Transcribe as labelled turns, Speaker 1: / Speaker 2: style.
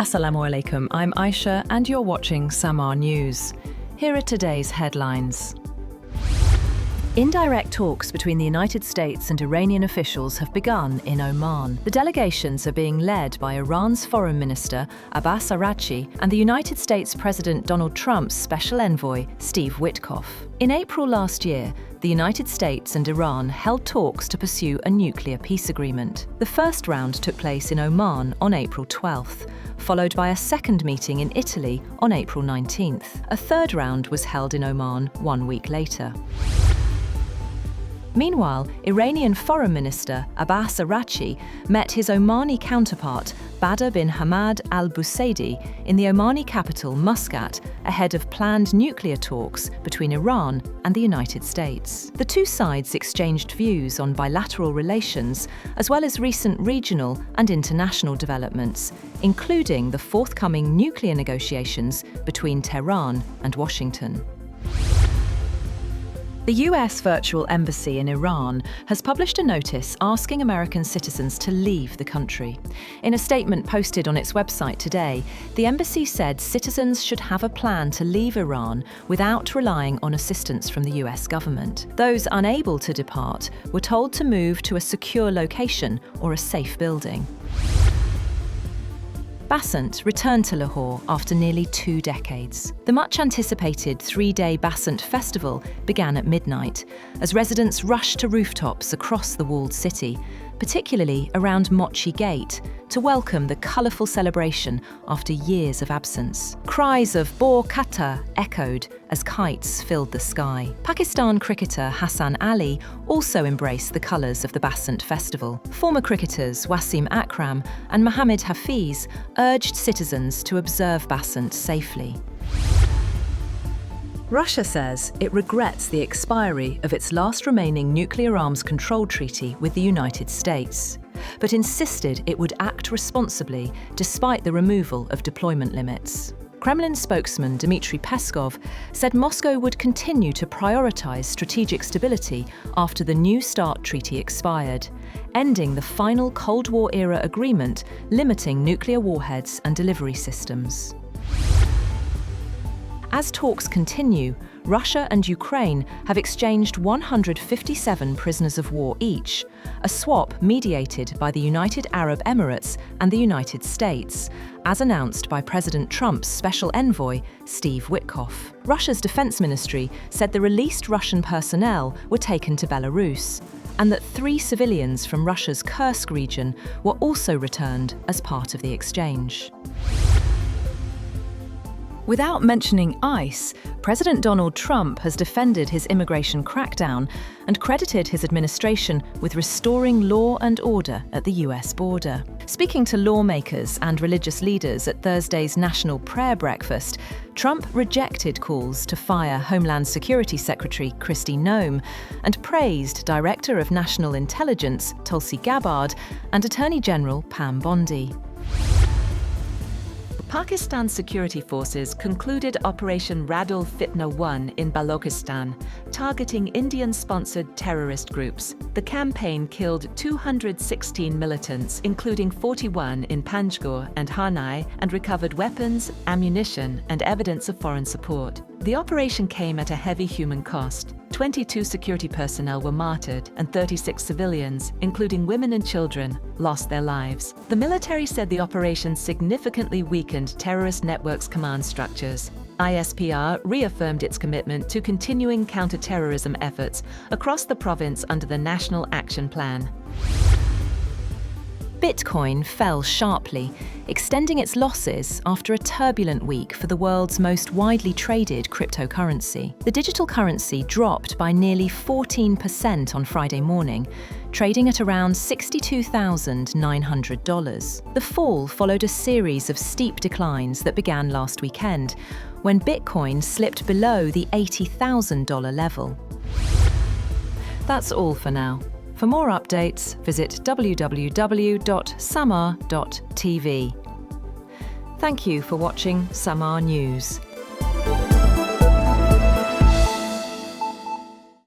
Speaker 1: Assalamu alaikum, I'm Aisha and you're watching Samaa News. Here are today's headlines. Indirect talks between the United States and Iranian officials have begun in Oman. The delegations are being led by Iran's Foreign Minister Abbas Araghchi and the United States President Donald Trump's special envoy Steve Witkoff. In April last year, the United States and Iran held talks to pursue a nuclear peace agreement. The first round took place in Oman on April 12th, followed by a second meeting in Italy on April 19th. A third round was held in Oman 1 week later. Meanwhile, Iranian Foreign Minister Abbas Araghchi met his Omani counterpart Badr bin Hamad al-Busaidi in the Omani capital Muscat ahead of planned nuclear talks between Iran and the United States. The two sides exchanged views on bilateral relations as well as recent regional and international developments, including the forthcoming nuclear negotiations between Tehran and Washington. The US Virtual Embassy in Iran has published a notice asking American citizens to leave the country. In a statement posted on its website today, the embassy said citizens should have a plan to leave Iran without relying on assistance from the US government. Those unable to depart were told to move to a secure location or a safe building. Basant returned to Lahore after nearly 2 decades. The much-anticipated 3-day Basant festival began at midnight as residents rushed to rooftops across the walled city, particularly around Mochi Gate, to welcome the colourful celebration after years of absence. Cries of "Bor Kata" echoed as kites filled the sky. Pakistan cricketer Hassan Ali also embraced the colours of the Basant festival. Former cricketers Wasim Akram and Mohammad Hafiz urged citizens to observe Basant safely. Russia says it regrets the expiry of its last remaining nuclear arms control treaty with the United States, but insisted it would act responsibly despite the removal of deployment limits. Kremlin spokesman Dmitry Peskov said Moscow would continue to prioritize strategic stability after the New START treaty expired, ending the final Cold War-era agreement limiting nuclear warheads and delivery systems. As talks continue, Russia and Ukraine have exchanged 157 prisoners of war each, a swap mediated by the United Arab Emirates and the United States, as announced by President Trump's special envoy, Steve Witkoff. Russia's defense ministry said the released Russian personnel were taken to Belarus, and that 3 civilians from Russia's Kursk region were also returned as part of the exchange. Without mentioning ICE, President Donald Trump has defended his immigration crackdown and credited his administration with restoring law and order at the US border. Speaking to lawmakers and religious leaders at Thursday's National Prayer Breakfast, Trump rejected calls to fire Homeland Security Secretary Kristi Noem and praised Director of National Intelligence Tulsi Gabbard and Attorney General Pam Bondi. Pakistan's security forces concluded Operation Radul Fitna 1 in Balochistan, targeting Indian-sponsored terrorist groups. The campaign killed 216 militants, including 41 in Panjgur and Hanai, and recovered weapons, ammunition, and evidence of foreign support. The operation came at a heavy human cost. 22 security personnel were martyred and 36 civilians, including women and children, lost their lives. The military said the operation significantly weakened terrorist networks' command structures. ISPR reaffirmed its commitment to continuing counter-terrorism efforts across the province under the National Action Plan. Bitcoin fell sharply, extending its losses after a turbulent week for the world's most widely traded cryptocurrency. The digital currency dropped by nearly 14% on Friday morning, trading at around $62,900. The fall followed a series of steep declines that began last weekend, when Bitcoin slipped below the $80,000 level. That's all for now. For more updates, visit www.samaa.tv. Thank you for watching Samaa News.